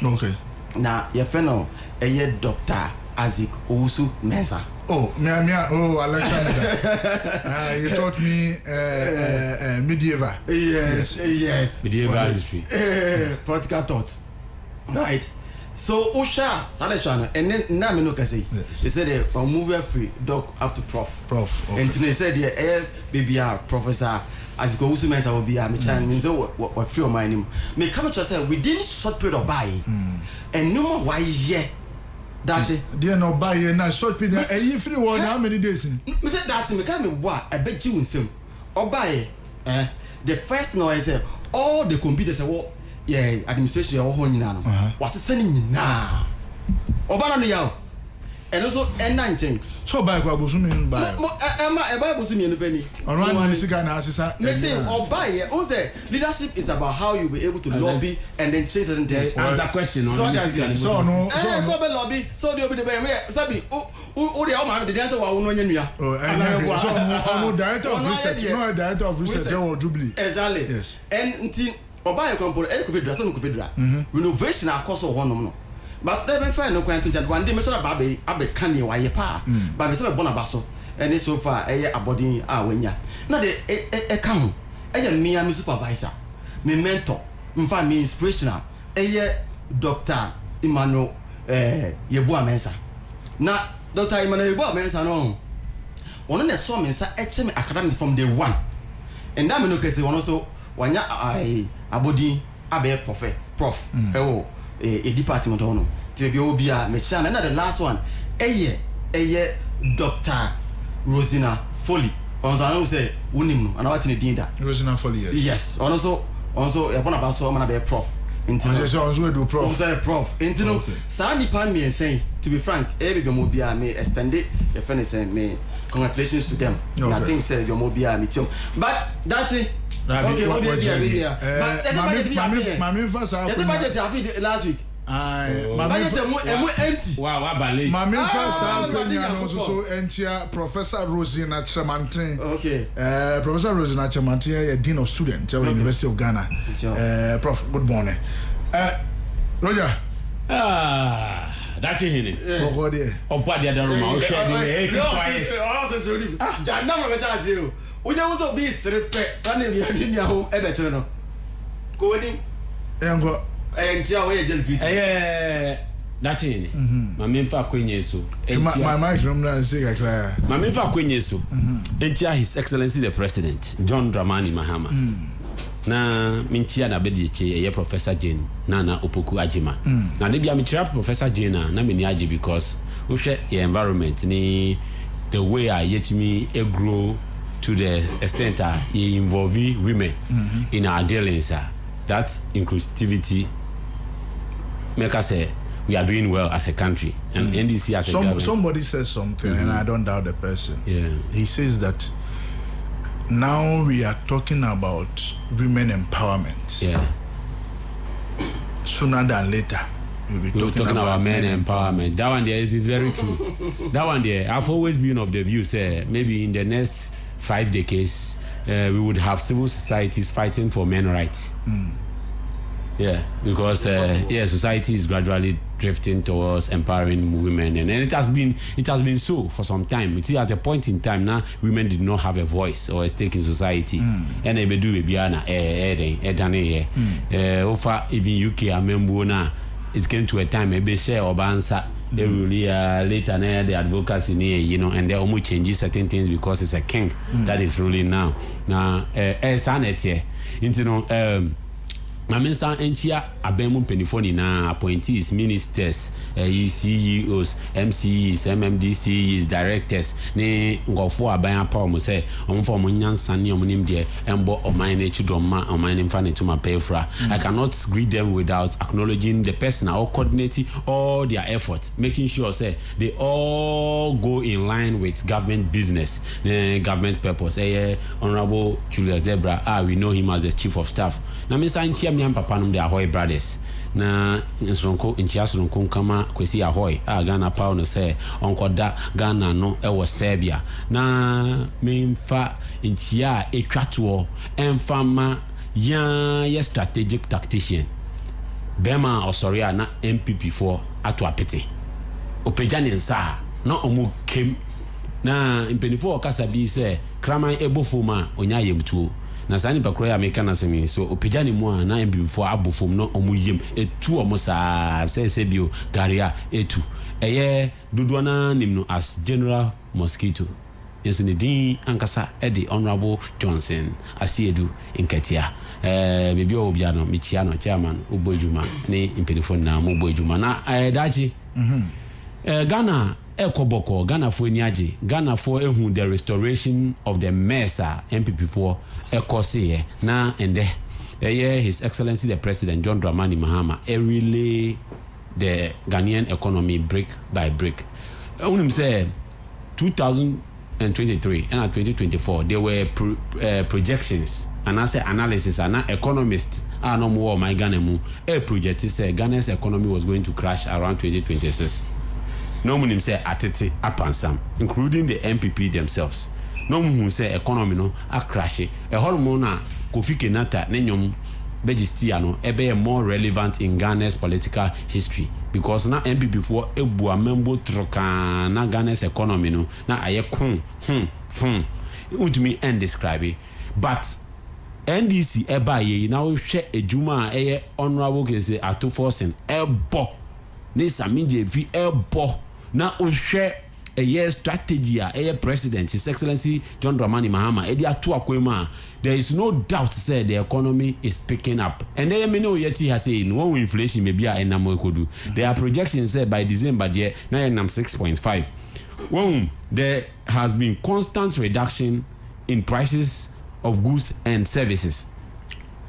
Okay. Now, your friend, Dr. Isaac Owusu-Mensah. Oh, Alexander. You taught me medieval. Yes. Medieval history. Practical thought. Right. So, Usha, Saleshana, and then Namino Kasi. They said they move free, doc up to prof. Okay. And they said, yeah, BBR, Professor Isaac Owusu-Mensah will be a Michan, means what free of my name. May come to say within short period of buy, and no more why, yeah. That's it. Dear no buy na short period. And if you want how many days? Mr. That's me come what I bet you in some or buy the first no I say all the computers say what yeah administration or home now what's sending now Obana no yaw and also N19 so buy kwa bosu me buy Emma buy bosu me no penny ono an sika na asisa me say or buy on say leadership is about how you be able to lobby and then change certain things. Answer question on so no so be lobby so dey be the be sabi o dey o ma dey answer wa no nya nua so no director of research no director of research or Jubilee exactly yes and until oba company e ko fedra so no ko fedra renovation akoso ho no but they been fine no kwent to one day me so ba be kan ye waye pa ba me say be bona ba so and so far abodin wanya na de ka ho me mi supervisor me mentor mfa me inspirational Dr. Emmanuel Yeboah-Mensah na Dr. Emmanuel Yeboah-Mensah no one na so me sa me academics from day one and that me no kese one also wanya abodin prof a department ono ti be obi a me cha na the last one Dr. Rosina Foley onzo anu say wonim no ana watine din da Rosina Foley yes also e bona ba so na be prof intino so do prof say prof intino sa nipa me say to be frank be mo bia me extend it e fene say me congratulations to them I think say your mo bia me too but that's it. Okay, what did you do? But Mami first happy last week. Mami empty. Wow, ballet. Mami first so entia Professor Rosina Chemantin. Okay. Professor Rosina Chemantin, Dean of Students at University of Ghana. Prof, good morning. Roger. That's it. What there? Opa the other room. I'll share the we don't also be repeat running your home ever no go in and go and see how just greet that's it my main fa kwenye so my mic room na say clear my main fa kwenye so entia His Excellency the President John Dramani Mahama na minchia na bedi che Professor Jane Nana Opoku Agyeman na de bia me Professor Jane na me ni agye because we share your environment ni the way I yet me grow to the extent that he involve women in our dealings, that inclusivity make us say we are doing well as a country and NDC as a government. Somebody says something and I don't doubt the person. Yeah. He says that now we are talking about women empowerment. Yeah. Sooner than later. We'll be talking about men empowerment. That one there is very true. That one there, I've always been of the view, say maybe in the next 5 decades, we would have civil societies fighting for men's rights. Yeah, because society is gradually drifting towards empowering women, and it has been so for some time. You see, at a point in time now, women did not have a voice or a stake in society. And they do over even UK, I remember now. It came to a time maybe share or answer really later now the advocacy and they almost change certain things because it's a king that is ruling now sanity Maminsa enchia abemu penifoni na appointees ministers CEOs MCEs MMDCEs directors ne ngofo aban apa omo se omfo omo nyansa ne omo nim de embo oman na chidoma oman nim fa ne tuma payfra. I cannot greet them without acknowledging the person or coordinating all their efforts, making sure say they all go in line with government business, government purpose. Honorable Julius Debra, we know him as the chief of staff. Na minsa enchia mi papa num de Ahoy brothers na nsronko enchia sronko kama kwesi Ahoy Ghana pa no say onkoda Ghana no ewo Serbia na memfa enchia etwato emfama ya strategic tactician bema osori a na MPP for ato apete opagya ne nsa na omo kem na mpenifo okasa bi se kraman ebofo ma onya yemtuo na sani pakro ya meka na semi so opagya ne mu a na MPP for abofom no omo yem etu omo sa se bio garia etu eye dodo na nimno as General Mosquito yesu ne din ankasa Eddie Honorable Johnson Asiedu Nketia bebi obia no michia no chairman ubojuma ne mpenifo na mo ubojuma na dachi Ghana ekoboko Ghana fo ni age Ghana fo ehu the restoration of the mesa MPP for ekose na ende His Excellency the President John Dramani Mahama relay the Ghanaian economy brick by brick. Unim say 2023 and 2024 there were projections and I say analysis and economists are no more my Ghana mu project say Ghana's economy was going to crash around 2026. No one say atete apansam including the MPP themselves. No one say economy no a crash. A hormone na Kofi Kenyatta nenyom Begistia no ebe more relevant in Ghana's political history because na MPP for ebu amembo troka na Ghana's economy no na aye kun utumi end describe it. But NDC eba ye na wo hwe ejuma eye honorable kese ato forcing ebo ni saminje fi ebo na wo hwe eye strategy eye president His Excellency John Dramani Mahama edi ato akwema there is no doubt say the economy is picking up and then many oyeti has say no inflation maybe a enamo ekodu there are projections say by December there na enam 6.5 when there has been constant reduction in prices of goods and services.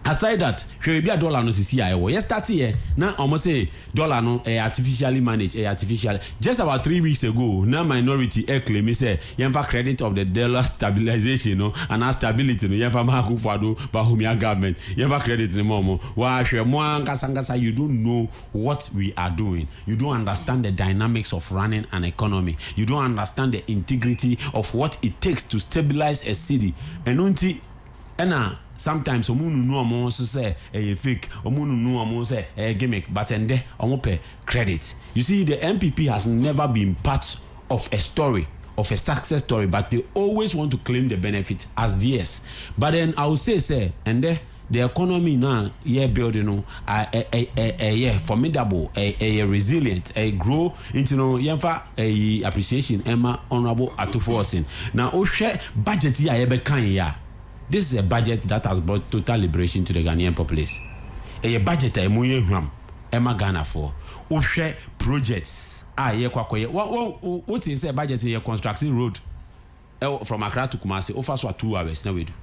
Aside that, shwe dollar no sisi ayewo. Yesterday na almost say dollar no artificially managed, artificial. Just about 3 weeks ago, na minority claim say yemfa credit of the dollar stabilization no and stability no yemfa maku fado bahumia government. Yemfa credit no more. Wa hwe mo ankasa you don't know what we are doing. You don't understand the dynamics of running an economy. You don't understand the integrity of what it takes to stabilize a city. Enunti ena sometimes omunu no omo so say fake omunu no omo say gimmick but ende omo pe credit. You see the MPP has never been part of a story of a success story but they always want to claim the benefit as theirs. But then I will say ende the economy now building no formidable resilient grow into no yemfa appreciation Emma Honorable Atufo now o share budget ya be kan ya. This is a budget that has brought total liberation to the Ghanaian populace. A budget a muye hwam Emma Ghana for o share projects ye kwakoye what is a budget ye constructing road from Accra to Kumasi over so 2 hours now we do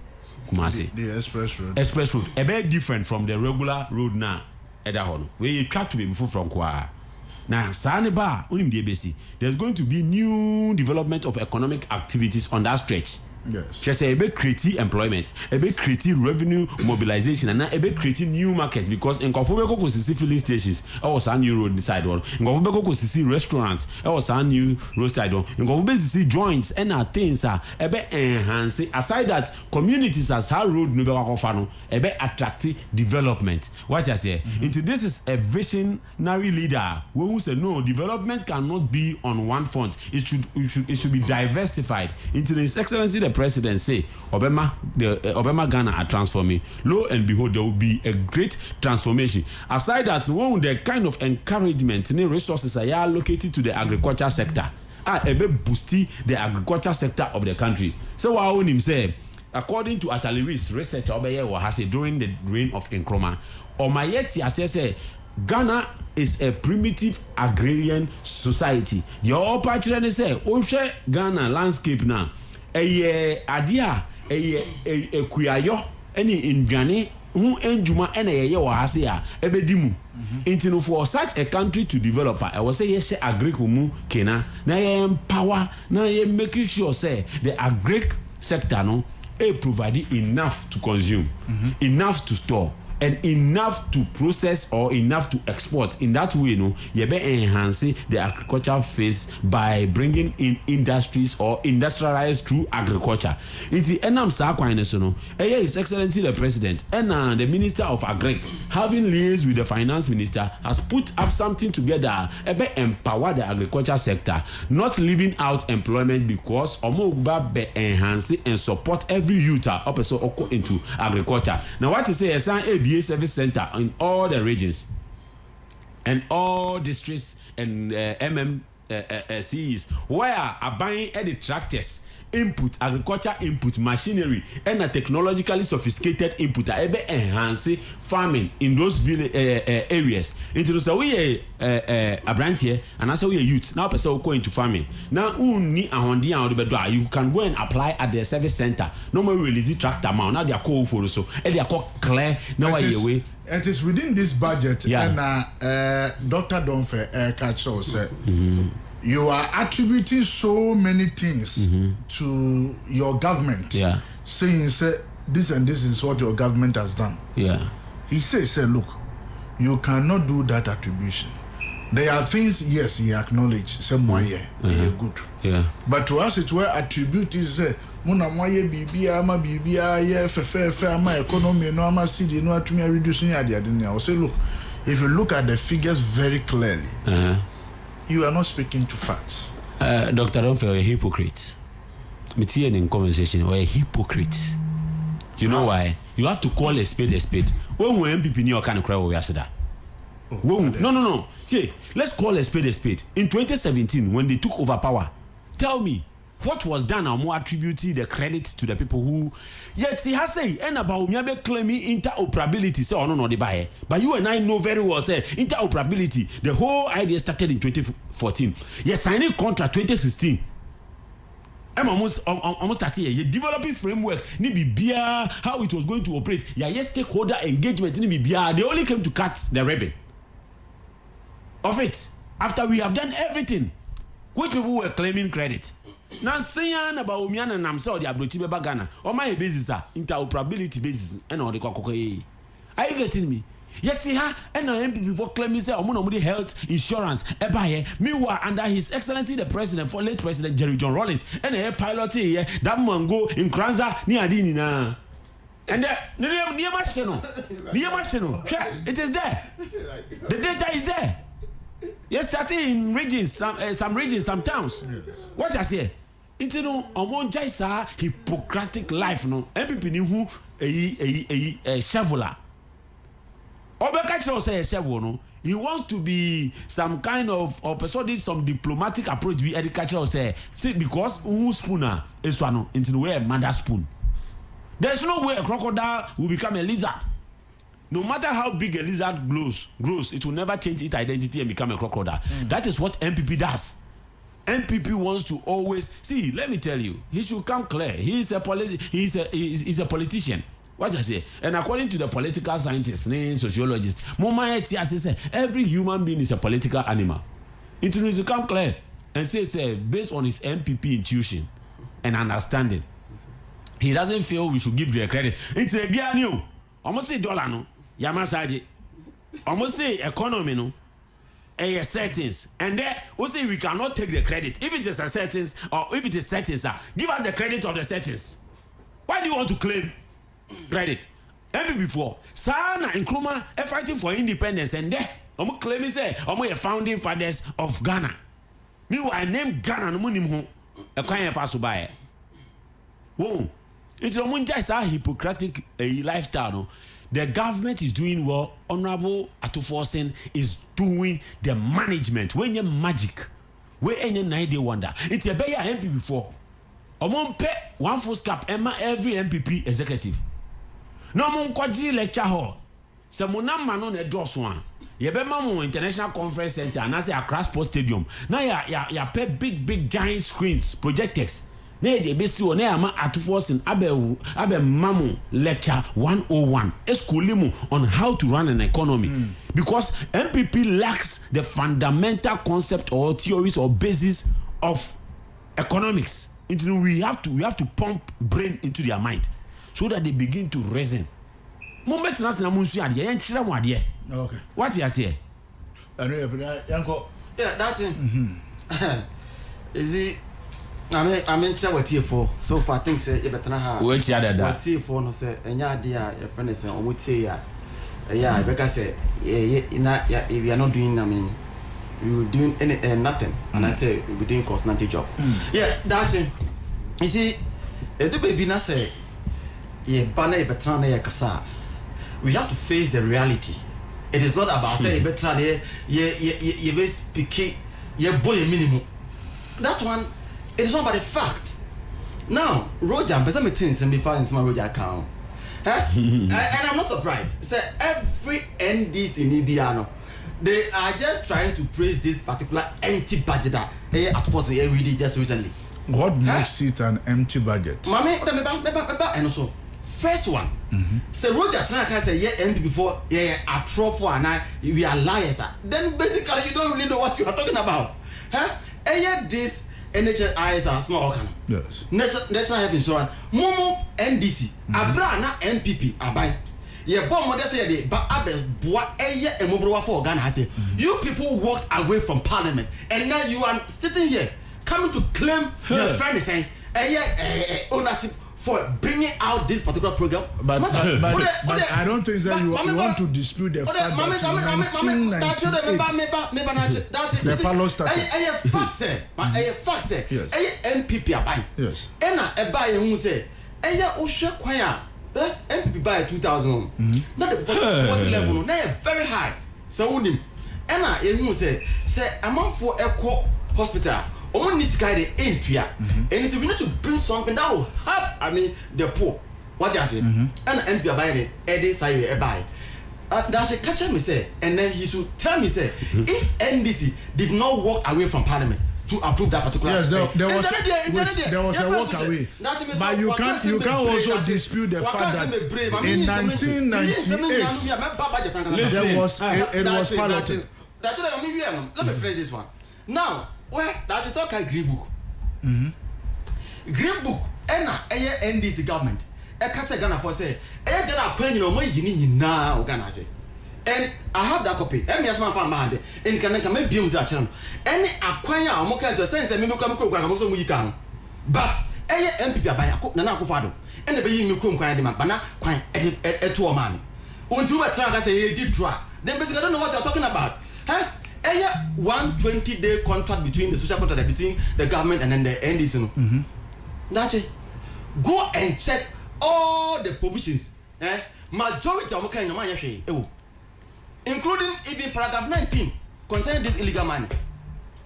Kumasi the express road a bit different from the regular road now edahon where you try to be before from Kwa now Saneba unim the ABC there's going to be new development of economic activities on that stretch. Yes. Just a bit creating employment, a bit creating revenue mobilization, and a bit creating new markets because in Kofubeko could see filling stations, also a new road inside one. In Kofubeko could see restaurants, also a new roadside one. In Kofubeko see joints and things are a bit enhancing. Aside that, communities as how road Nubekofano, a bit attractive development. What I say, into this is a visionary leader who say no, development cannot be on one front. It should be diversified. Into His Excellency the President say Obama Ghana are transforming. Lo and behold, there will be a great transformation. Aside that, one the kind of encouragement and resources are allocated to the agriculture sector. A bit boosty the agriculture sector of the country. So what I want him say, according to Ataliris research has during the reign of Nkrumah, Omayeti has say Ghana is a primitive agrarian society. The upper children say, Oshe Ghana landscape now. Adia kuyayo any indwane hu enjuma ena yeye wa hase a ebedimu intino for such a country to develop I was say yes agric mu kena na empower na making sure say the agric sector no provide enough to consume enough to store and enough to process or enough to export. In that way, you be enhance the agricultural phase by bringing in industries or industrialized through agriculture. It's the enam sa kwan so no. His Excellency the President and the Minister of Agri, having liaised with the Finance Minister, has put up something together ebe empower the agriculture sector, not leaving out employment because omo be enhance and support every youth up so into agriculture. Now what to say a ABA service center in all the regions and all districts and MMCs where are buying the tractors, input, agriculture input, machinery, and a technologically sophisticated input enhance farming in those village areas. Into so we a branch here, and also we a youth. Now person go into farming. Now you can go and apply at the service center. No more release the tractor amount. Now they are called for so, and they are called clear. Now way. It is within this budget, and Dr. Donfe Kacho said. You are attributing so many things to your government, saying, say, this and this is what your government has done. He says, look, you cannot do that attribution. There are things, yes, he acknowledged, say, good. But to us, it were attribute is, Muna moye bibia ama bibia ye fefe ama economy no ama city no atumi reducing ade I will say, look, if you look at the figures very clearly, you are not speaking to facts. Dr. Donfe, you're a hypocrite. Me in conversation, you're a hypocrite. You know why? You have to call a spade a spade. When we MPP new kind of cry we are No. See, let's call a spade a spade. In 2017, when they took over power, tell me what was done and more attributing the credit to the people who yet he has said and about me claiming interoperability. So no they buy. But you and I know very well say interoperability. The whole idea started in 2014. Yes, signing contract 2016. I'm almost started here. Developing framework ni bibia how it was going to operate. Yes, stakeholder engagement ni bibia. They only came to cut the ribbon of it after we have done everything. Which people were claiming credit. Now saying about Umiana and Namsa the Abrochi Bagana on my basis interoperability basis and all the cocoa. Are you getting me? Yet see her and I MP before claiming say Omonomudi health insurance ebaye meanwhile under His Excellency the President for late President Jerry John Rawlings and a pilot here that man go in Kranza near Adini na. And near Machino. It is there. The data is there. Yes, starting in regions, some regions, some towns. What I say? It's on jaisa Hippocratic life, no. MPP ni who a shoveler. Obekacho say a shovel, no. He wants to be some kind of person some diplomatic approach. Be educational say, see because who spooner is one into the way a mother spoon. There's no way a crocodile will become a lizard. No matter how big a lizard grows, it will never change its identity and become a crocodile. That is what MPP does. MPP wants to always see. Let me tell you, he should come clear. He's a politician. What I say, and according to the political scientists, sociologists, every human being is a political animal. It needs to come clear and say based on his MPP intuition and understanding, he doesn't feel we should give the credit. It's a beer new. Almost say dollar no. Yamasaji. Almost say economy no. Settings. And there we say we cannot take the credit. If it is a settings or if it is settings, give us the credit of the settings. Why do you want to claim credit? MPP before. Sana Nkrumah fighting for independence and there claiming say a founding fathers of Ghana. Meanwhile, I name Ghana no munim ho. A kwanya fa so bae. Whoa. It's a Hippocratic lifestyle. No? The government is doing well. Honorable Atuforsen is doing the management. When you magic, when you 9-day wonder. It's a better MP before. Pay one full cap every MPP executive. No mon kwaji lecture hall. Se monam manon e draw one. You be mamu international conference center and I say Accra Sports Stadium. Now ya pay big giant screens, projectors. Ne de besi o na ama Atuforsen abe mamu lecture 101 eskulimu on how to run an economy because MPP lacks the fundamental concept or theories or basis of economics. We have to pump brain into their mind so that they begin to reason. mo betena sena mo nsu ade ye nkyere mo ade okay what you say yanko yeah that's it is it I mean chat what here for so far things say you better ha we chia that what here for no say enya ade a your friend say omo tie ya yeah because say if you are not doing I mean you doing any nothing and I say we doing constant job yeah that's it you see the baby na say ye bana better na ye kasa we have to face the reality. It is not about say better ye be speak ye boy minimum. That one it is not about the fact. Now Roger person me things and before in some Roger account. And I'm not surprised. Say every NDC in Ibiano they are just trying to praise this particular empty budget that at first they read it just recently. What makes it an empty budget? Mami, and also first one. Say Roger Tanaka say yeah MD before yeah a troll for and we are liars. Then basically you don't really know what you are talking about. This NHIS are small organ. Yes. National Health Insurance. Momo NDC. Abra na MPP abai. Yeah, bomb what they say but abe boy emobrowa for Ghana has say you people walked away from parliament and now you are sitting here coming to claim your friend is saying ownership for bringing out this particular program. But I don't think that you want to dispute the fact that in 1998 the parliament started. Fact say MPP abai. Yes. Ena eba ye hu say ohwe kwan a MPP by 2000 not the bottom level no na very high so unim ena ye hu say amanfo ekọ hospital omo need sky the entry and we need to bring something that will help I mean the poor what you say and MPP buy the ede say e buy that catch me say and then you should tell me say if NDC did not walk away from parliament to approve that particular yes there was a walk away but you can't also dispute the fact that in 1998 there was it was piloted. Let me phrase this one now. Well, that is all kind of green book. Green book, NDC government. Catch a Ghana for say, Ghana Queen, you know, my now Ghana say. And I have that copy. And yes, my fan man, and can make beams at channel. Any acquire or more kind of sense and come program also we can. But MPP by Nana Kufado, and the baby you come quiet, Bana, quiet at 2 man. When 2 I say, did draw. Then basically, I don't know what you're talking about. 120-day contract between the social contract between the government and then the NDC. That's it. Go and check all the provisions. Majority of kind of money, including even paragraph 19 concerning this illegal money.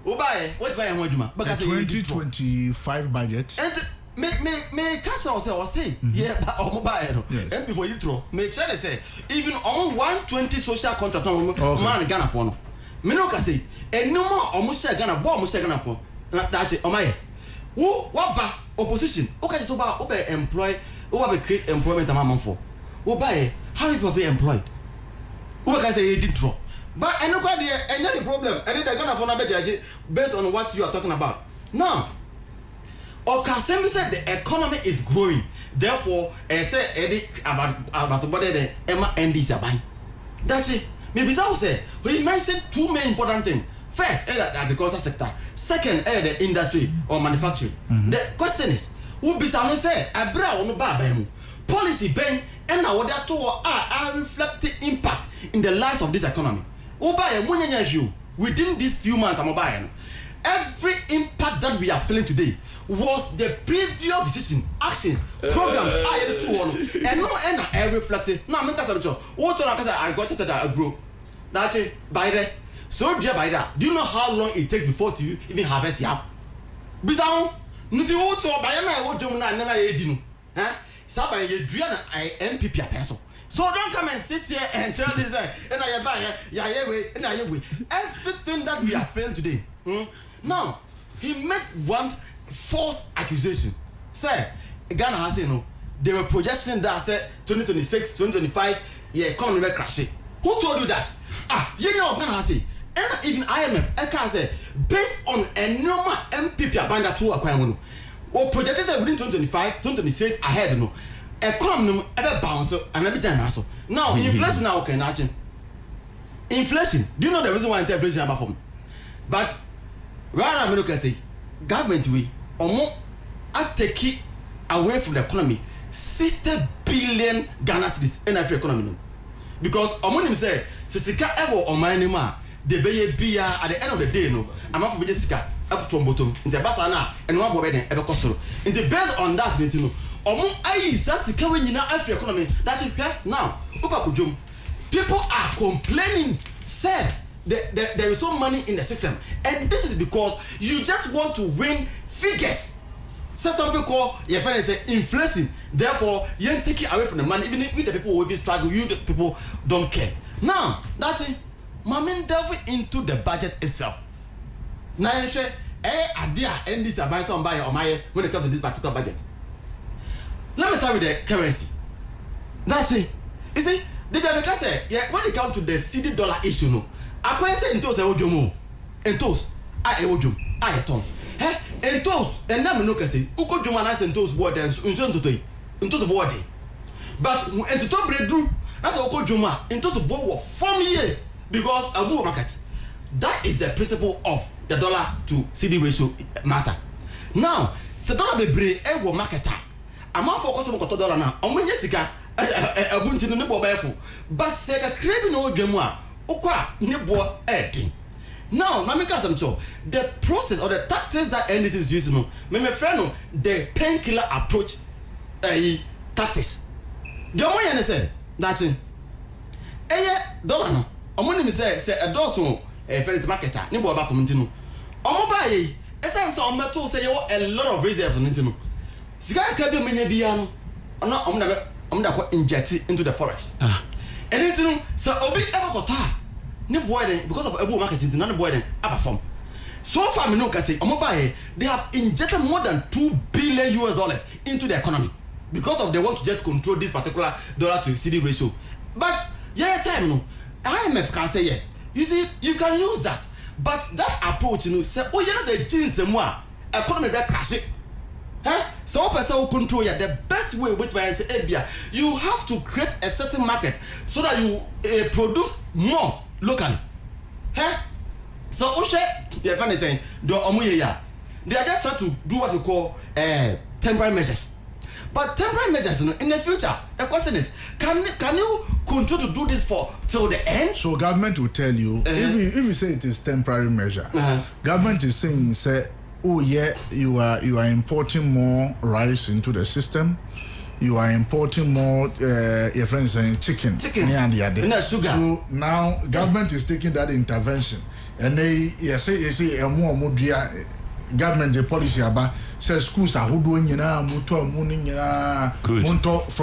What's by a 2025 budget? And may catch ourselves say, yeah, but mobile. And before you throw, make sure they say, even on 120 social contract on man Ghana for no. Menoka say, and no more almost Ghana, almost Ghana for that's it. Oh my, what ba opposition? Okay, so about employ, over create employment amount for. Oh, by how many people have employed? Who can say he did draw? But I know quite the problem. I think they're gonna phone a based on what you are talking about. Now, Okasemi said the economy is growing. Therefore, I said about somebody the Emma NDC buying. That's it. Maybe so say we mentioned 2 main important things. First, the agriculture sector. Second, the industry or manufacturing. The question is, who be someone say abra ono ba mu policy ben and now that to are reflecting impact in the lives of this economy. Within these few months, every impact that we are feeling today was the previous decision, actions, programs, and no end reflected. Now, I'm going to what I got to grow. That's it. By that, so dear by that, do you know how long it takes before you even harvest yam? Bizarre, nothing water by an I would do not. Sabay, you dream I MPP peso. So don't come and sit here and tell this and I buy and I everything that we are feeling today. Now, he made one false accusation. Say, Ghana has they were projection that said 2026, 2025, the economy will crash. Who told you that? You know, Ghana has and even IMF, I can say, based on a normal MPP abandoned to acquire. Or projected within 2025, 2026 ahead, economy ever bounce and every time also. Now inflation now okay imagine. Inflation. Do you know the reason why inflation about from? But right now, I say government we take it away from the economy 60 billion Ghana cedis in every economy. Because omonim say sika ever on my name the beye bia at the end of the day no I'm for sika up to bottom in the basana and one boy then ever cost. In the based on that no omo ayi sika we nyina every economy that is now upa kujum people are complaining said there is no money in the system, and this is because you just want to win figures. Say something called your friend say inflation. Therefore, you take it away from the money. Even if the people will struggle, you the people don't care. Now that's it. Mamin delve into the budget itself. Now you say, idea and this advice on buy or my when it comes to this particular budget. Let me start with the currency. That's it. You see, the because say when it comes to the CD dollar issue, no. Akwa say entos e ojomo entos a e ojom a e ton entos enam no kase uko joma na entos board nso ntotoi entos board but entos breadru that's uko joma entos board wo from here because abu market. That is the principle of the dollar to CD ratio matter. Now the dollar be bre e wo marketer amount focus on koto dollar na omonye sika abu ntinu ne bo baefo but say ka krebi no odwamu a now, the process or the tactics that NDC is using, my friend, the painkiller approach tactics. The only one say that dollar no. Omo say a dozen first marketer. Ni bo ba for mintinu. Omo ba ye. Essence on metal say you a lot of reserves on mintinu. Sika ka bi menya bia no. Ona omo da ko inject into the forest. And then so obi ever kota ne boy then because of ebu marketing na ne boy then abafom. So far me no can say they have injected more than $2 billion into the economy because of they want to just control this particular dollar to CD ratio. But time no IMF can say yes. You see you can use that. But that approach say say jeans economy that crash it. So person who control the best way with my say you have to create a certain market so that you produce more locally. So your friend is saying they are just trying to do what we call temporary measures. But temporary measures in the future, the question is, can you control to do this for till the end? So government will tell you if you say it is temporary measure, government is saying say, oh yeah, you are importing more rice into the system. You are importing more your friends saying chicken. And sugar. So now government is taking that intervention and they say a more government the policy about says schools are who doing from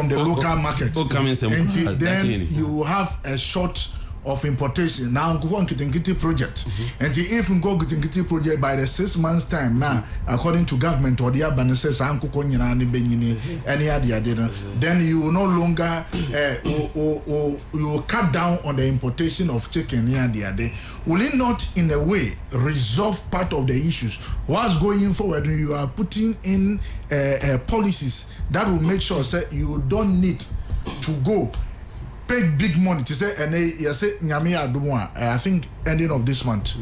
the local market. And then you have a short of importation. Now go on Kitingiti project. And if you go Kitingiti project by the 6 months time now, according to government or the urban says then you will no longer you will cut down on the importation of chicken here and there. Will it not in a way resolve part of the issues? What's going forward, you are putting in policies that will make sure that you don't need to go pay big money to say and you say nyame adumo I think ending of this month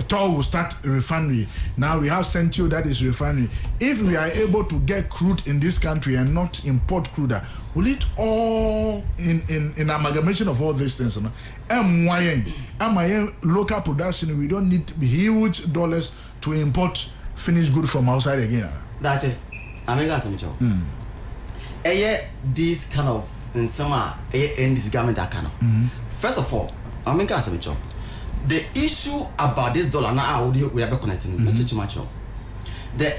Tor will start refinery. Now we have Centio that is refinery. If we are able to get crude in this country and not import crude, will it all in amalgamation of all these things local production? We don't need huge dollars to import finished good from outside again. That's it. I mean, that's this kind of in summer in this government account. First of all, I mean, the issue about this dollar now we are connecting. The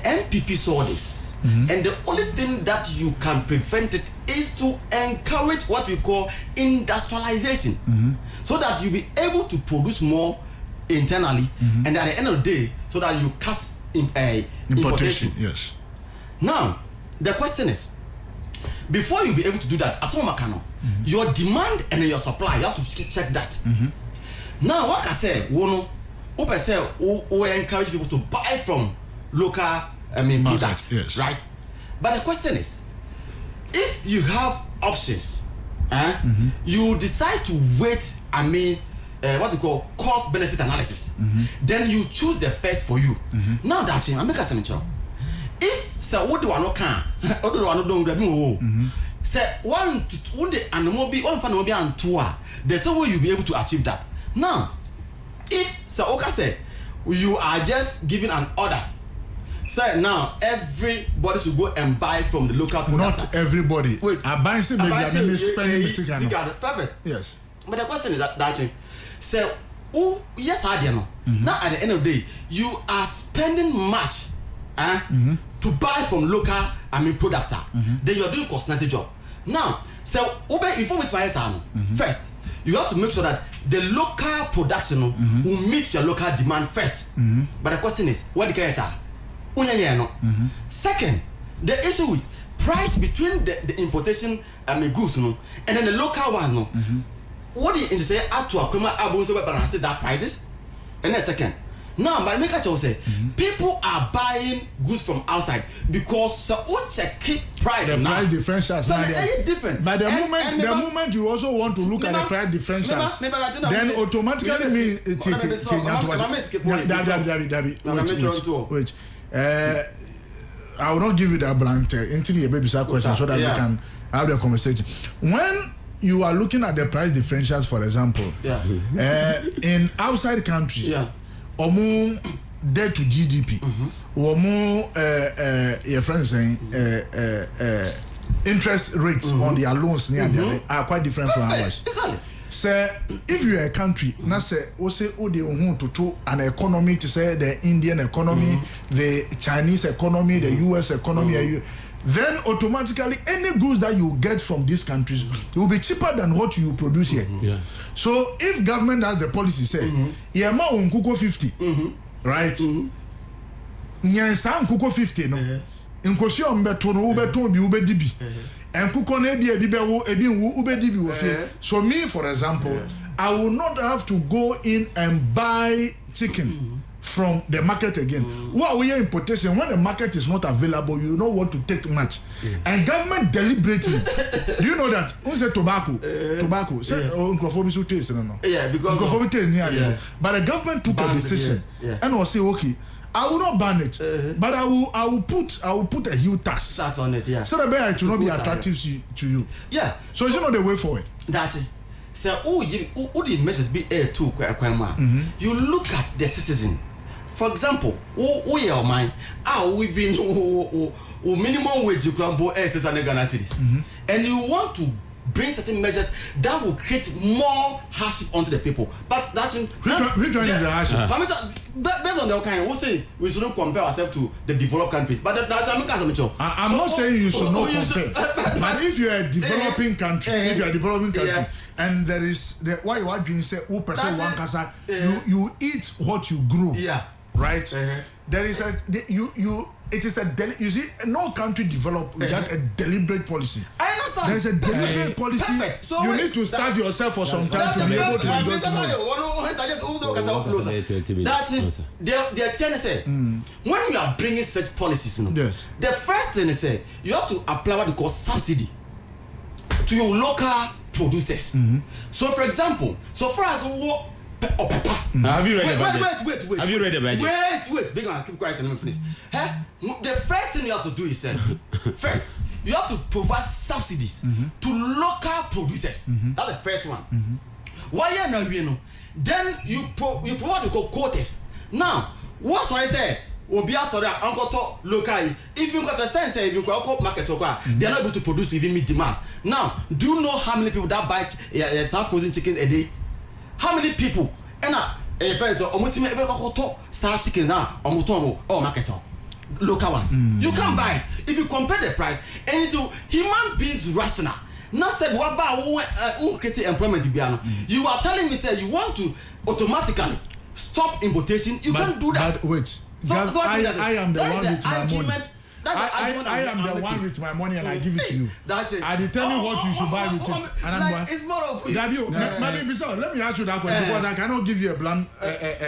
NPP saw this, and the only thing that you can prevent it is to encourage what we call industrialization, so that you be able to produce more internally, and at the end of the day, so that you cut importation. Yes. Now, the question is, before you be able to do that, as one your demand and your supply, you have to check that. Now, what I say, we encourage people to buy from local, products, yes. right? But the question is, if you have options you decide to wait. I mean, what you call cost benefit analysis. Then you choose the best for you. Now that I make a sentence. If say what do I no can, what do I no don't say one day animal be one fan be and two. There's a way you'll be able to achieve that. Now, if say Oka say you are just giving an order. Say now everybody should go and buy from the local producer. Not everybody. Wait, I buy some maybe I mean spending the perfect. Yes. But the question is that say, oh yes, I do know. Now at the end of the day, you are spending much, to buy from local. I mean products. Then you are doing cosmetic job. Now, so before we try first, you have to make sure that the local production will meet your local demand first. But the question is, what the case are? Second, the issue is price between the importation goods and then the local one. What do you say? Add to a balance that prices. And then second, now but make a say people are buying goods from outside because keep price. The price differentials so are different. But the moment you also want to look at the price differentials, then automatically means wait. I will not give you that blank until you baby question so that we can have the conversation. When you are looking at the price differentials, for example, in outside country, omu debt to GDP, omu your friends saying interest rates on their loans near are quite different from ours. Say if you are a country, na say we say to an economy to say the Indian economy, the Chinese economy, the US economy, then automatically any goods that you get from these countries will be cheaper than what you produce here. So if government has the policy say, yema unkuko 50, right? Nyansa unkuko 50 no. Nkosi ombeto no ubeto bi ubedibi. Enkuko na ebi wo ubedibi wo fie. So me for example, I will not have to go in and buy chicken from the market again. What we are importation, when the market is not available, you know what to take much. And government deliberately, do you know that? Who say tobacco? Tobacco. Say uncrophobia taste, no. Yeah, because uncrophobia taste. But the government took a decision and will say, okay, I will not ban it, but I will put a huge tax on it. Yeah. So that it will not be attractive to you. Yeah. So it's not the way forward. That's it. So who the measures be too you look at the citizen. For example, who your mind are within minimum wage you can buy and Ghana cities, and you want to bring certain measures that will create more hardship onto the people. But that's which one is the hardship? Based on the kind, we'll say we shouldn't compare ourselves to the developed countries. But that's I'm not saying you should not compare. But if you're a developing country, and there is why you are being said, "Oh, person one casa," you eat what you grow. Yeah. Right. There is it is you see, no country developed without a deliberate policy. I understand. There's a deliberate policy. Perfect. So you need to starve yourself for some time to be able to enjoy when you are bringing such policies, the first thing is you have to apply what they call subsidy to your local producers. So, for example, so far as have you read the budget? Wait. Have you read the budget? Wait. Big man, keep quiet and let me finish. The first thing you have to do is first, you have to provide subsidies to local producers. That's the first one. Why you know? Then you provide what we call quotas. Now, what I say? Obia sorry, uncle to local. If you got a sense, if you go market, they are not able to produce to even meet demand. Now, do you know how many people that buy some frozen chickens a day? How many people? And friends, start chicken now, or market local ones. You can't buy it. If you compare the price, and to human beings rational. Not said what about create employment. You are telling me, say you want to automatically stop importation. You can't do that. But wait, so I am the one with my money. I am the one with my money and I give it to you. That's it. I determine what you should buy with it. And it's more of let me ask you that question because I cannot give you a blank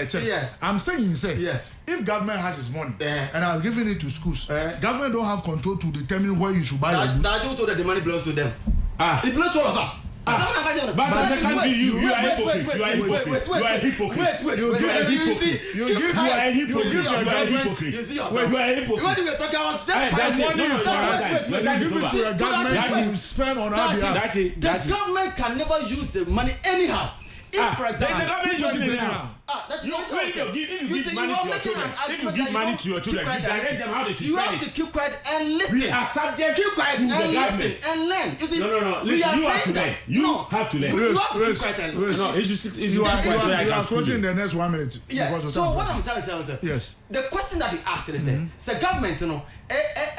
check. Yeah. I'm saying, yes. If government has its money and I was giving it to schools, government don't have control to determine where you should buy your goods. That you told that the money belongs to them. It belongs to all of us. But as a country, you are a hypocrite. You are a hypocrite. You are a hypocrite. You give the government. You see You are a hypocrite. when we were talking about just Money is not. You give it to the government to spend on our behalf. the government can never use the money anyhow. If, for example, the government using it now. That's You not what I'm saying. if you give money to your children, if you give money to your children, you direct them how they should You spend have to it. keep quiet and listen. We are subject Keep quiet to and the government. listen and learn. You see, No. we Listen, are you have to saying learn. that. You No. have to learn. You have to keep quiet and listen. No, it's You are can approaching the next 1 minute. Yeah. because of So time. what I'm trying to tell you is, Yes. the question that we asked is, say government, you know,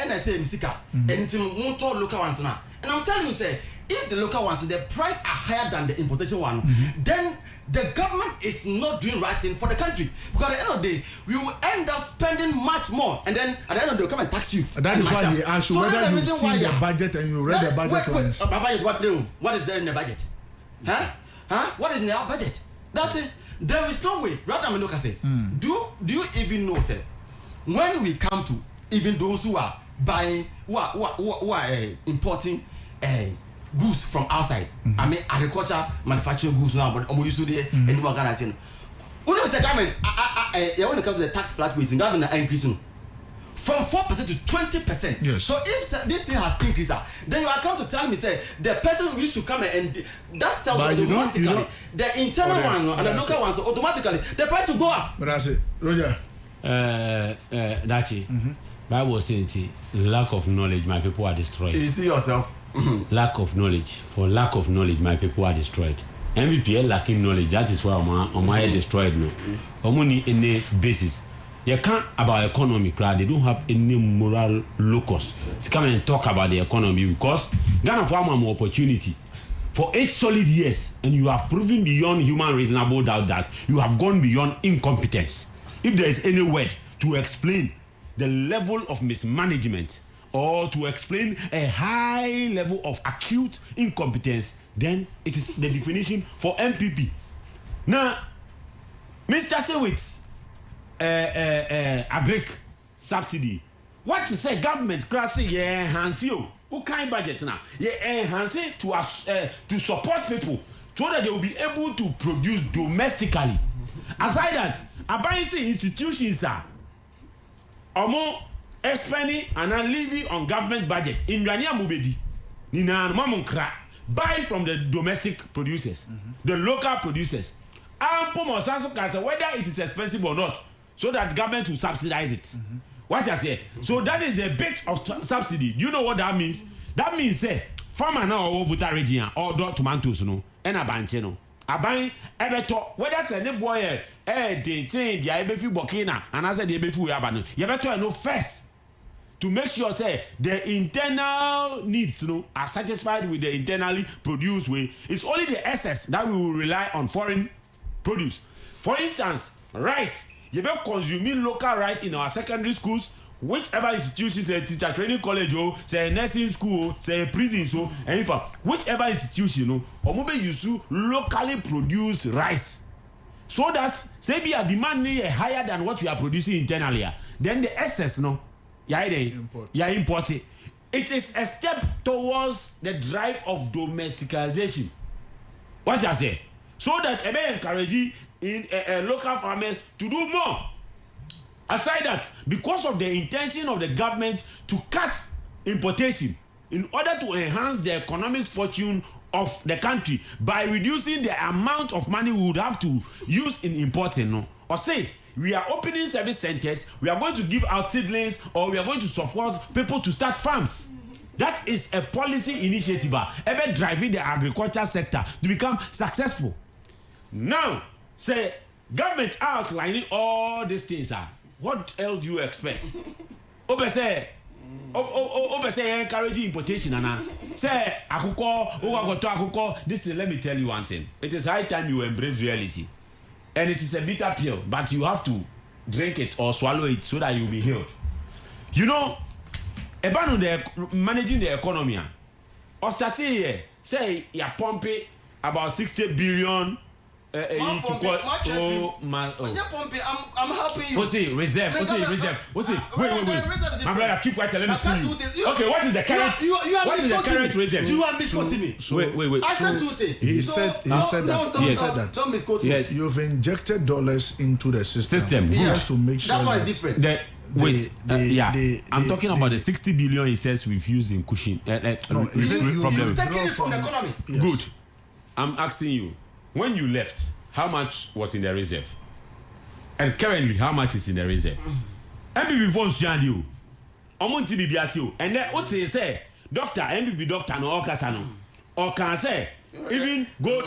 NSA, Misika, and Motor local ones now, and I'm telling you, say, if the local ones, the price are higher than the importation one, then the government is not doing right thing for the country, because at the end of the day we will end up spending much more, and then at the end of the day they'll come and tax you. That is why he asked you So whether that's the you've reason why seen the budget and you read the budget once. Budget, what is there in the budget? What is in our budget? That's it. There is no way. Rather than look, I say, do you even know, say, when we come to even those who are buying, who are importing goods from outside, I mean agriculture, manufacturing goods now, but almost used to there any more organizing. When you say government, when it comes to the tax flat rates, the government are increasing from 4% to 20%. Yes. So if this thing has increased, then you are come to tell me, say, the person who used to come and that tells But you you don't- automatically, the internal one and the local ones, automatically, the price will go up. But that's it. Roger. Dachi, Bible says lack of knowledge, my people are destroyed. You see yourself. Lack of knowledge. For lack of knowledge, my people are destroyed. MVPL lacking knowledge, that is why Oma are destroyed now. Omo need any basis. You can't about economy, crowd. They don't have any moral locus to come and talk about the economy, because Ghana for more opportunity for 8 solid years, and you have proven beyond human reasonable doubt that you have gone beyond incompetence. If there is any word to explain the level of mismanagement or to explain a high level of acute incompetence, then it is the definition for MPP. Now, me starting with agric subsidy. What to say government class yeah enhance you? What kind budget now? Yeah enhance it to support people so that they will be able to produce domestically. Aside that, abuying institutions are omo spending and living on government budget in Rania Mubedi, Nina Mamunkra, buy from the domestic producers, the local producers. Ampo Monsanto can say whether it is expensive or not, so that government will subsidize it. What I say? So that is the bit of subsidy. Do you know what that means? That means say farmer now over Buta region or tomatoes no, and a bunch no. Aban ebeto whether say ne boy de tin dia ebefi Burkina and I said the ebefi Yabano. You better know first to make sure say the internal needs are satisfied with the internally produced way. It's only the excess that we will rely on foreign produce. For instance, rice. You be consuming local rice in our secondary schools, whichever institution, say teacher training college or say nursing school, say prison, so and in fact, whichever institution, or maybe use locally produced rice, so that say be a demand higher than what we are producing internally, then the excess import it. It is a step towards the drive of domesticization. What I say, so that it may encourage in local farmers to do more. Aside that, because of the intention of the government to cut importation in order to enhance the economic fortune of the country by reducing the amount of money we would have to use in importing, or say we are opening service centers, we are going to give out seedlings, or we are going to support people to start farms. That is a policy initiative ever driving the agriculture sector to become successful. Now, say government outlining all these things what else do you expect? Obe say encouraging importation say akuko this thing. Let me tell you one thing. It is high time you embrace reality, and it is a bitter pill, but you have to drink it or swallow it so that you'll be healed. You know, about managing the economy, or starting here say you pump about 60 billion I'm helping you. What's it? Reserve. What's it? Wait. My brother, keep quiet. Let me see you. Okay, what is the current? What is the current reserve? You are misquoting me. Wait. I said 2 things. He said that. Don't misquote me. Yes. You've injected dollars into the system. Good. Just to make sure that one is different. I'm talking about the 60 billion he says we've used in cushion. No, from You've taken it from the economy. Yes. Good. I'm asking you, when you left, how much was in the reserve? And currently, how much is in the reserve? MBB phones you. Omonti bibiasio. And then what they say, doctor, MBB doctor, no okasano. Or can say, even gold,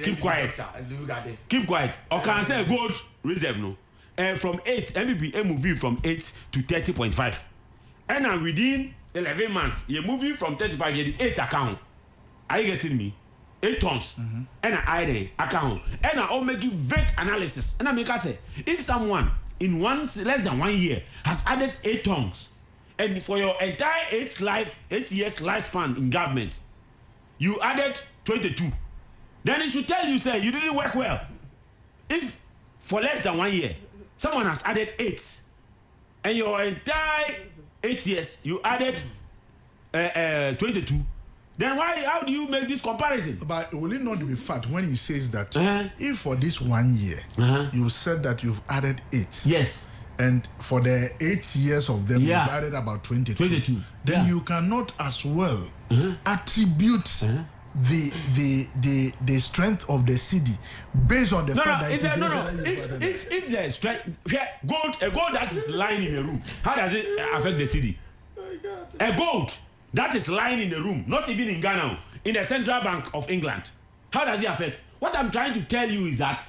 keep quiet. Look at this. Keep quiet. Or can say gold reserve no. From 8, MBB moving from 8 to 30.5. And now within 11 months, you're moving from 35 to 8 account. Are you getting me? 8 tons. And I account. And I make you vague analysis. And I make us say, if someone in less than 1 year has added 8 tons, and for your entire 8 years lifespan in government, you added 22, then it should tell you, say, you didn't work well. If for less than 1 year, someone has added 8, and your entire 8 years, you added 22, then how do you make this comparison? But will it not be fact when he says that if for this 1 year you said that you've added 8? Yes. And for the 8 years of them, you've added about 22. Then you cannot as well attribute the strength of the city based on the fact that if the strength a gold that is lying in a room, how does it affect the city? A gold that is lying in the room, not even in Ghana, in the Central Bank of England, how does it affect? What I'm trying to tell you is that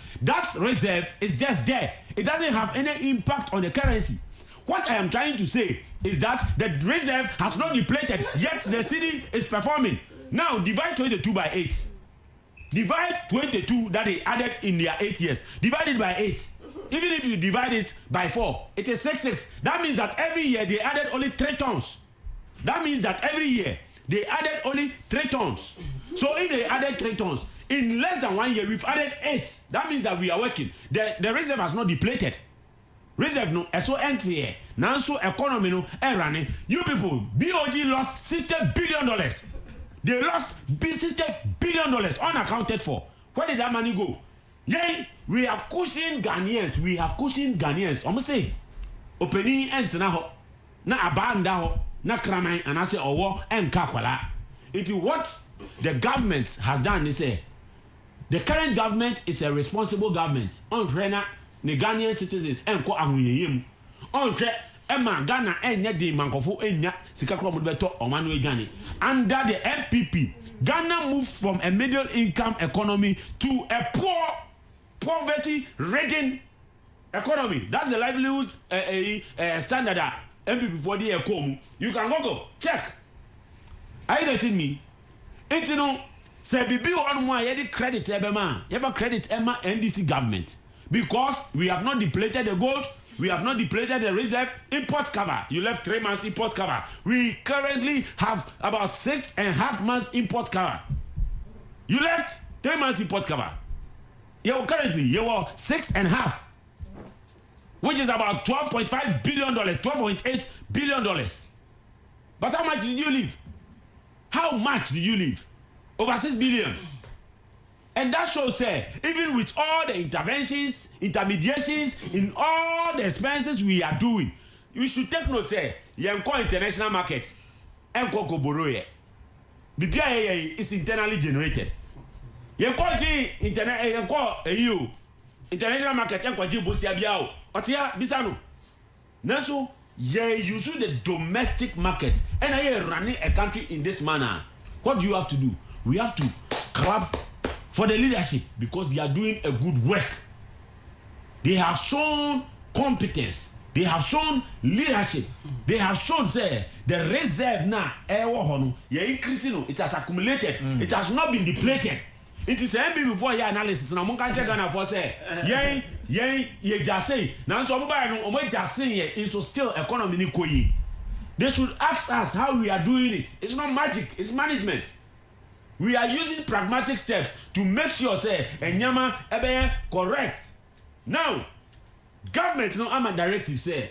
reserve is just there. It doesn't have any impact on the currency. What I am trying to say is that the reserve has not depleted, yet the city is performing. Now divide 22 by 8. Divide 22 that they added in their 8 years. Divide it by 8. Even if you divide it by 4, it is 6. That means that every year they added only 3 tons. That means that every year they added only 3 tons. So if they added 3 tons, in less than 1 year we've added 8. That means that we are working. The reserve has not depleted. Reserve no, so empty here. Now so economy no, running. You people, BOG lost $60 billion. They lost $60 billion unaccounted for. Where did that money go? Yeah, we have cushioned Ghanaians. I'm say, opening and na abanda na kramai and I say owo and kakwala. It is what the government has done. They say the current government is a responsible government. On Rena, the Ghanaian citizens and ko ahuyeyem. On Emma Ghana enya di mankofo enya sika kro mo beto omanu Ghana. Under the MPP, Ghana moved from a middle income economy to a poverty-ridden economy. That's the livelihood standard that MPP for the come. You can go check. Are you getting me? It's no say bibi on more ye credit ebema. You ever credit Emma NDC government because we have not depleted the gold. We have not depleted the reserve import cover. You left 3 months import cover. We currently have about 6.5 months import cover. You left 3 months import cover. You currently you were 6.5, which is about $12.5 billion, $12.8 billion. But how much did you leave? How much did you leave? Over 6 billion. And that shows, even with all the interventions, intermediations, in all the expenses we are doing, you should take note, Yanko international market, Yanko Koboroye. BPI is internally generated. Yanko international market, Yanko Bosia Biao, Otia Bisano. Naso, you use the domestic market, and I am running a country in this manner. What do you have to do? We have to clap for the leadership because they are doing a good work. They have shown competence. They have shown leadership. They have shown say the reserve now increasing. It has accumulated. It has not been depleted. It is MB before your analysis. Now, monka check on for say ye just say now so mobile just say it's still economy ni koyi. They should ask us how we are doing it. It's not magic. It's management. we are using pragmatic steps to make sure say enyama ebe correct. Now government no am a directive say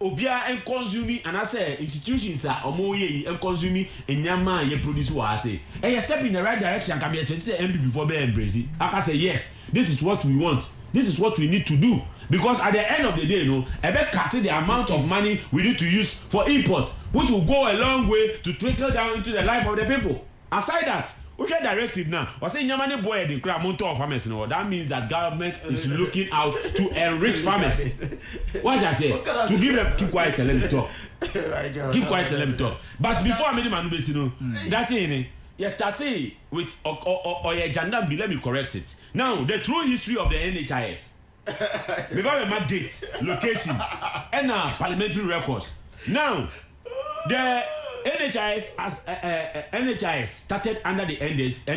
obia en consuming and I say institutions are omo ye en consuming enyama ye produce wa say e step in the right direction can be expected say MP before be embrace it. I can say yes, this is what we want, this is what we need to do, because at the end of the day ebe cut the amount of money we need to use for import, which will go a long way to trickle down into the life of the people. Aside that, okay, directive now. I say Yamani boy the amount of farmers. No, that means that government is looking out to enrich farmers. What I say? To give them keep quiet and let me talk. Keep quiet and let me talk. But before I made the man that thing, you started with or your agenda. Let me correct it. Now the true history of the NHIS. Because my date, location, and parliamentary records. Now the NHIS started under the NDC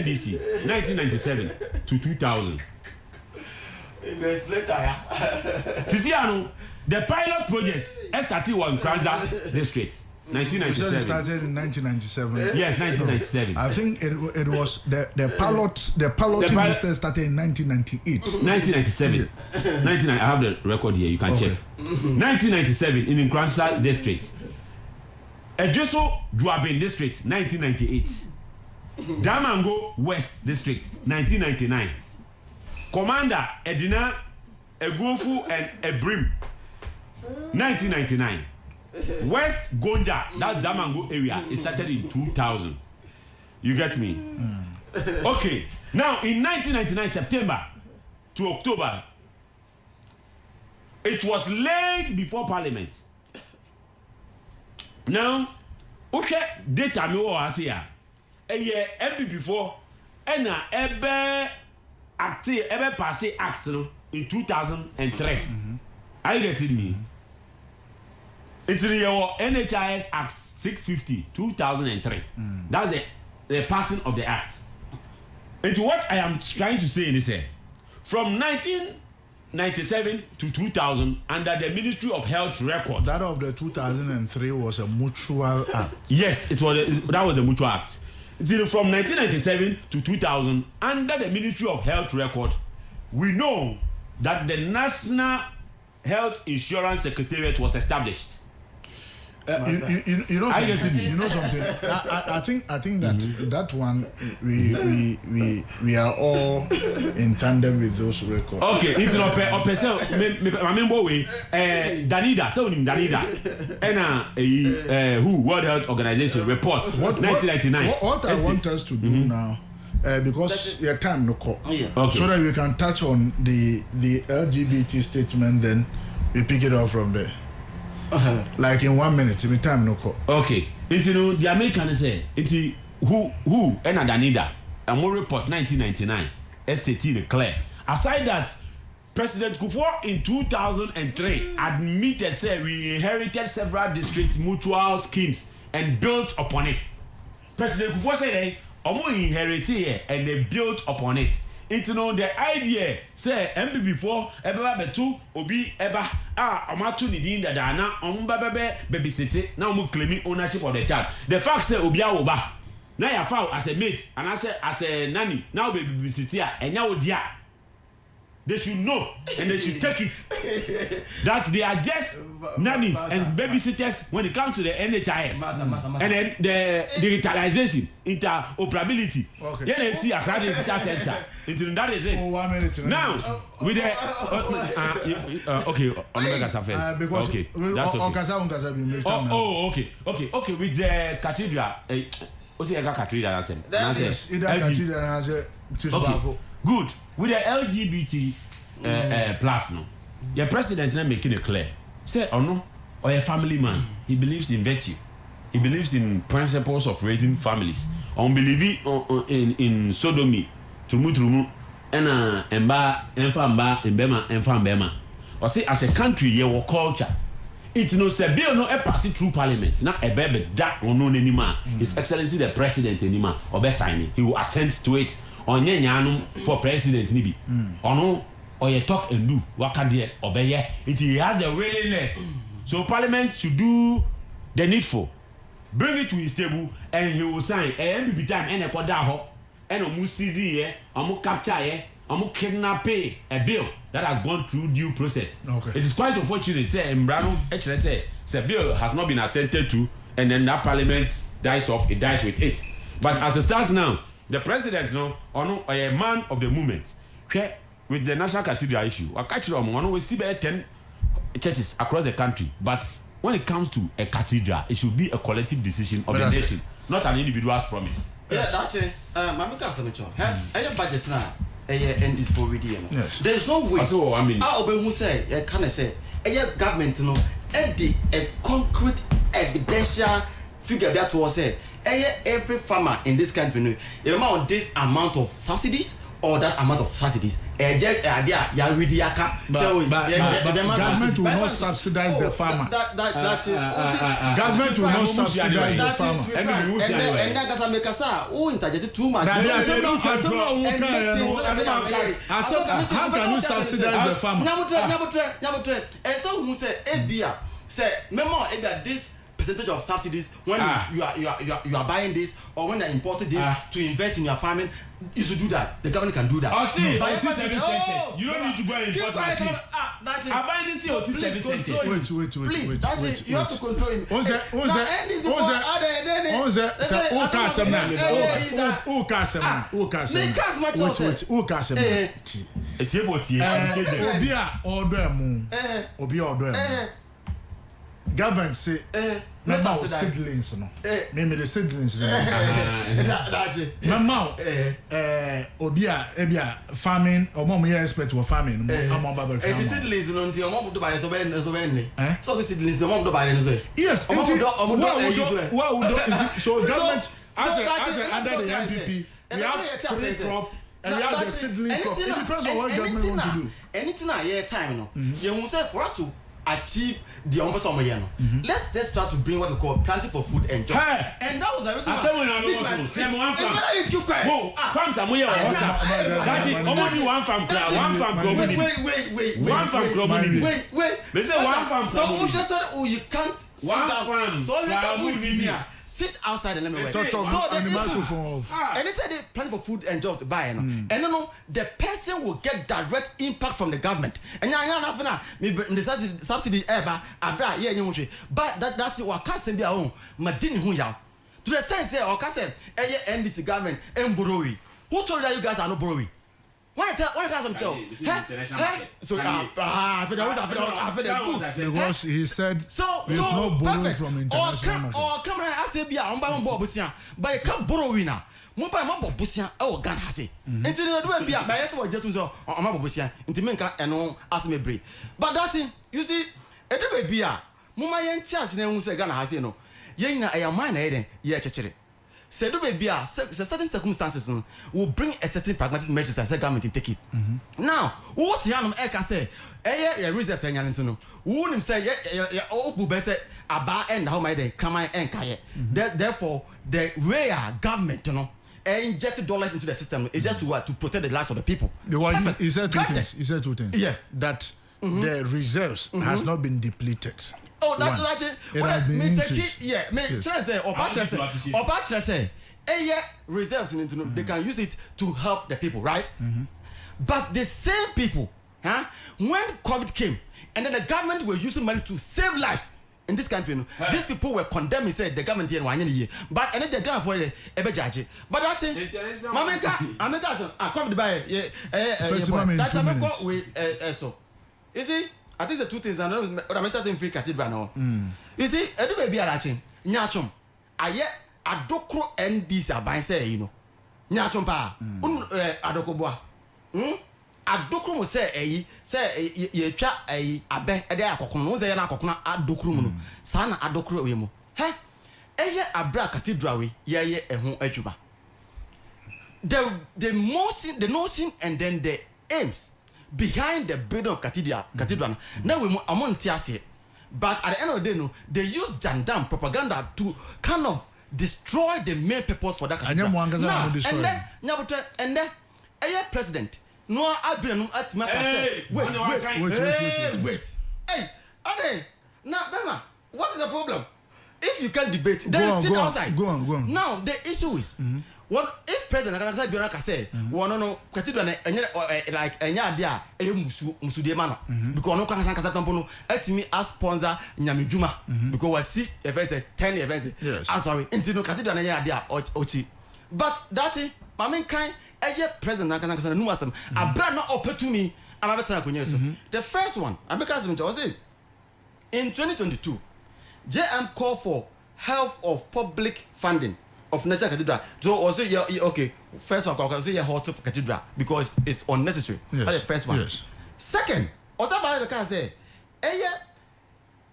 1997 to 2000. Sisiano, the pilot project started in Kranza district 1997. It started in 1997. Yes, 1997. I think it was the piloting instead started in 1998. 1997. 1990. I have the record here. You can check. 1997 in Kranza district. Ejoso Juabin District 1998. Damango West District 1999. Commander Edina Egofu and Ebrim 1999. West Gonja, that's Damango area, it started in 2000. You get me? Okay. Now in 1999 September to October, it was laid before Parliament. Now, okay, data me o asia. Eye MP before na ebe pass act no in 2003. Are you getting me? It's the NHIS Act 650 2003. That's the passing of the act. And what I am trying to say is from 1997 to 2000 under the Ministry of Health record. That of the 2003 was a mutual act. Yes, that was the mutual act. From 1997 to 2000 under the Ministry of Health record, we know that the National Health Insurance Secretariat was established. You know something. I think that one we are all in tandem with those records. Okay, it's not remember we Danida, so Danida, and who World Health Organization report 1999. What I want us to do now, because your time no call, okay. So that we can touch on the LGBT statement, then we pick it up from there. Like in 1 minute, every time no call. Okay. Into the American say, into who and Danida, and more report 1999, STT declare. Aside that, President Kufuor in 2003 admitted say we inherited several district mutual schemes and built upon it. President Kufuor said omo inherited here and they built upon it. Into the idea say MP before eba betu obi eba amatu ni din dada na omba babysit na omo claiming ownership of the child. The fact say obi awoba na ya foul as a maid and as a nanny now babysit here enya odia. They should know and they should take it that they are just nannies and babysitters when it comes to the NHIS and then the digitalization, interoperability. Okay. Yeah, they see a crowded data center. That is it. 1 minute. Now, with the okay, Omega first. Because okay, that's okay. Okay. With the cathedral, what's the cathedral? Yes, cathedral. Okay. Good. With the LGBT plus no, your president now making it clear. Say or no, or a family man, he believes in virtue. He believes in principles of raising families. Unbelieving in sodomy, trumu, and emba, embema. Or say as a country, your culture. It no say bill no e pass it through parliament. Now a baby that or no anymore. His Excellency the President anymore or be signing. He will assent to it. Onye nyanum for president ni bi ono oye talk and do waka there obeye it he has the willingness so parliament should do the needful, bring it to his table and he will sign MPP time and ekoda ho and omu seize ye omu capture ye omu kidnap a bill that has gone through due process. Okay. It is quite unfortunate say Mbrano actually say bill has not been assented to and then that parliament dies off, it dies with it. But as it stands now, the president no a man of the movement with the national cathedral issue we see 10 churches across the country, but when it comes to a cathedral it should be a collective decision of the nation, not an individual's promise. Yes, actually, my budget now and is for reading. Yes. There is no way. So I mean, who say can I say government no a concrete evidential figure that was said every farmer in this country know this amount of subsidies or that amount of subsidies just idea ya ready aka so government will not subsidize the farmer. Government will not subsidize the farmer. And that can make us who interject too much. How can you subsidize the farmer? And so who say ebia say memo ebia this percentage of subsidies when you are buying this or when they imported this to invest in your farming, you should do that. The government can do that. You don't need to go and import machines. I'm buying this here. Wait. You have to control him. Government say mama seedlings no me the seedlings no mama obia ebia farming or mom here expert for farming among baba the seedlings no nti mom do buy so so seedlings the mom do buy so yes so government as under the MPP we have three crop and you have the seedling crop. It depends on what government want to do. Anything at year time no you will say for us to achieve the let's just try to bring what we call planting for food and jobs. And that was the reason you can't sit down. So sit outside and let me work. So the microphone. Anytime they plan for food and jobs, buy and the person will get direct impact from the government. And the subsidy ever but that's what can't be our own. Madini huya to the sense say or can say NDC government and borrowing. Who told you guys are not borrowing? What guys am tell? So because he said there's no borrowing from international market. Or come I say be on by bobusia but you can't borrow winner. Mo pa ma bobusia e Ghana ha se. Enti no do bia ba yes we jetu so on ma bobusia. Enti menka eno aseme bre. But that thing you see e do bia mo ma yen ti ase na hu se Ghana ha se no. Yen na e ya man na e den ye chechere. Say do baby certain circumstances will bring a certain pragmatic measures as a government to take it. Now, what Yanum Eka say, reserves and Yanto, who him say, Bube said, Aba and how my day, Kama and Kaye. Therefore, the rare government, injected dollars into the system is just to protect the lives of the people. He said two things. He said two things. Yes. That the reserves has not been depleted. Oh, that's like it. Yeah, me say or say, reserves in internet, they can use it to help the people, right? But the same people, when COVID came, and then the government were using money to save lives in this country, these people were condemned and said the government here 1 year. But and then they can't afford a judge. But actually, America, come to buy that's America with so. You see? I think the two things I know what I'm saying free cathedral now. You see, I do baby araching. Nyachum. Aye adokro NDC aban say Nyachum pa. Adokobwa. Adokro mo say ye twa abe e dey akokon no say na akokon adokro mu no. Sa na adokro we mu. Eye abra cathedral we ye ehun adwuma. The notion and then the aims behind the building of cathedral. Now we among tiase. But at the end of the day, they use Jandam propaganda to kind of destroy the main purpose for that cathedral. And then president. No, I've been at my wait. Hey, now, Bema, what is the problem? If you can't debate, then sit outside. Go on. Now, the issue is what if president Nana Bionaka say one no cathedral like enya dia e musu de ma no because no kan san kasa tampo no etimi as sponsor nyamedwuma because we see events 10 events I'm sorry into no cathedral na enya dia ochi but that mamen kan eye president Nana kasa no asem abra na opetumi amabetra konye so the first one abeka asem was in 2022 JM called for health of public funding of National Cathedral. So also okay, first one I say yeah halt of cathedral because it's unnecessary. That's the first one. Yes. Second, also by the say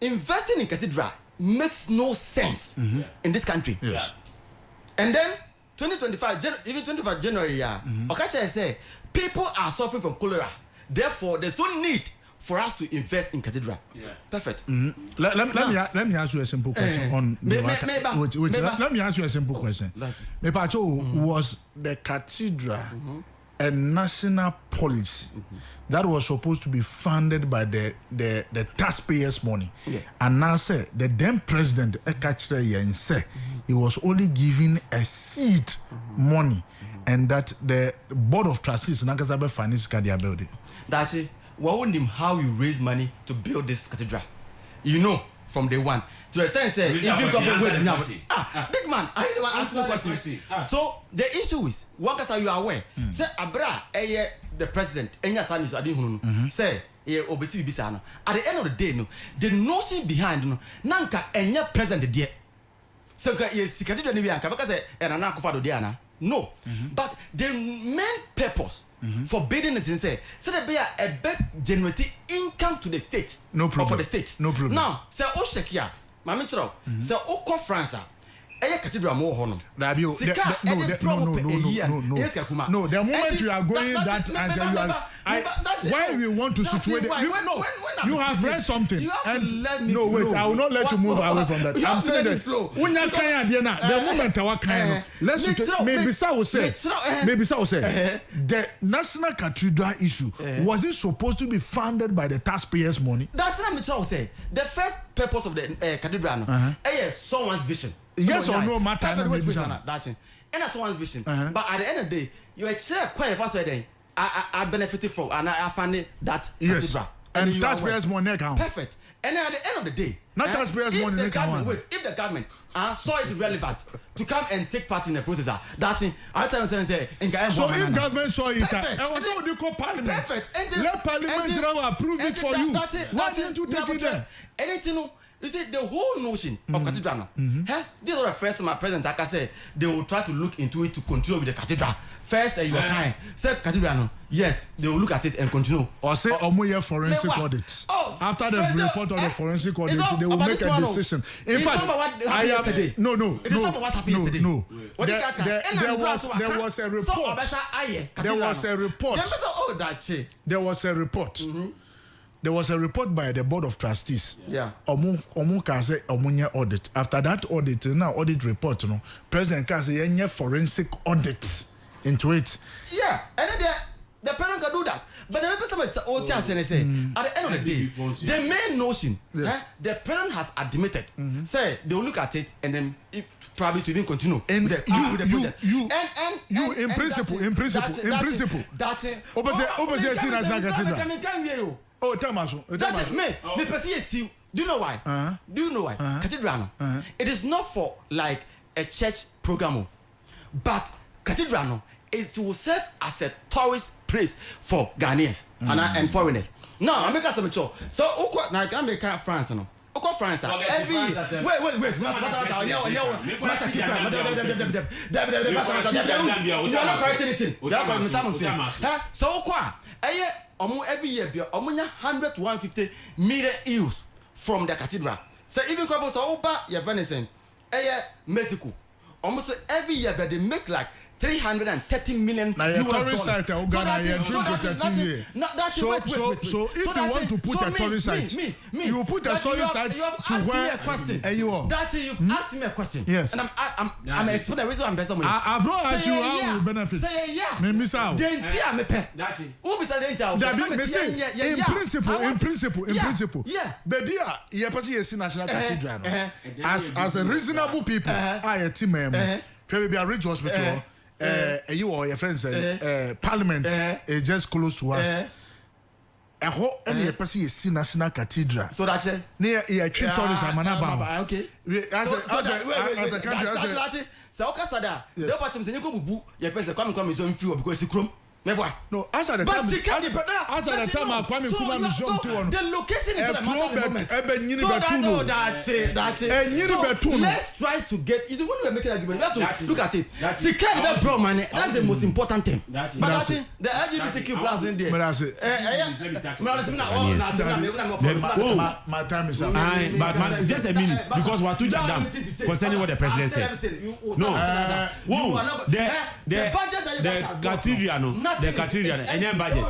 investing in cathedral makes no sense in this country. Yes. And then even 25 January Okacha say people are suffering from cholera. Therefore there's no need for us to invest in cathedral. Yeah. Perfect. Let me ask you a simple question on let me ask you a simple question. Was the cathedral a national policy that was supposed to be funded by the taxpayers' money? Yeah. And now say the then president say he was only giving a seed money and that the board of trustees Nakazabe finance can build it. That's it. What would him how you raise money to build this cathedral? You know from day one. To the sense if you come big man, I don't want to ask you a question. So the issue is, what are you aware? Say Abra, the president, Enya Sani so adin say obesi bisa no. At the end of the day, no, the notion behind no, nanka Enya president there. So yes, cathedral ni bianka because Nana Akufo-Addo there na. No, but the main purpose for bidding it say there be a big generating income to the state. No problem. Or for the state. No problem. Now, say o check here. Mama chiro. Say o ko France. Eye cathedral mo ho no. No. No, the moment you are going that and you are why we want to situate it. You have read something and no wait, I will not let you move away from that. I'm saying that unya kan ade na the moment our kan let's maybe so say the national cathedral issue was it supposed to be funded by the taxpayers' money? That's what I'm trying to say. The first purpose of the cathedral someone's vision. Yes or no matter that's someone's vision. But at the end of the day, you actually quite fast way I benefited from and I found that cathedral. And taxpayers' money account. Perfect. And then at the end of the day, not taxpayers' money account. Wait, if the government saw it relevant to come and take part in the process, that's it. I tell them say, so if government saw it, and also they call parliament. Perfect. Let parliament now approve it for you. Why didn't you take it there? Anything. You see, the whole notion of cathedral this was the first time my president Aka said they will try to look into it to continue with the cathedral. First, you are kind. Say cathedral, yes, they will look at it and continue. Or say omoye forensic audit. After the report of the forensic audit, they will make a decision. In fact, I have no. It is not about what happened yesterday. No. There was a report. There was a report. There was a report. There was a report by the board of trustees. Yeah. Omu ka say omunye audit. After that audit, now audit report, President ka say yenye forensic audit into it. Yeah, and then the president can do that. But the president say at the end of the day, the main notion, the president has admitted, say they will look at it and then probably to even continue. And in principle. That's it. Oh, tell me. That's it. Me see. Do you know why? Cathedral. It is not for like a church program, but cathedral is to serve as a tourist place for Ghanaians and foreigners. Now, I make us some show. So, now can make France no. France every wait. You are not correcting anything. So, every year, 100 to 150 million euros from the cathedral. So even couple so your venison, Mexico. Almost every year, but they make like 330 million US dollars. So if you want to put a tourist site, you put a tourist site to where you are. That's you've asked me a question. Yes. And I'm explaining the reason I'm better. I've not asked you how you benefit. Say yeah. Maybe so. That's it. Who be saying in principle. Yeah. Baby, you person National Cathedral. As a reasonable people, I a team member. Maybe a rich hospital. your friends Parliament is just close to us. Ɛhɔ ɛna yɛpɛ sɛ yɛsi national cathedral. So that's it. Ne yɛtwe tourist amanaba. Okay. As a country, as a. So okasada. The opportunity say you go bubu. Yɛpɛ sɛ Kwame Museum free because it's chrome. No, as at the time, Kwame Nkrumah Museum to one. The location is that's it. Let's try to get. You see, when we are making an argument, we have to look at it. Second, bro, man, that's the most important thing. But that's it. The LGBTQ plus in there. But that's it. My time is up. But just a minute, because we're too damn concerning what the president said. No, whoa, the cathedral, no. The cathedral, any budget.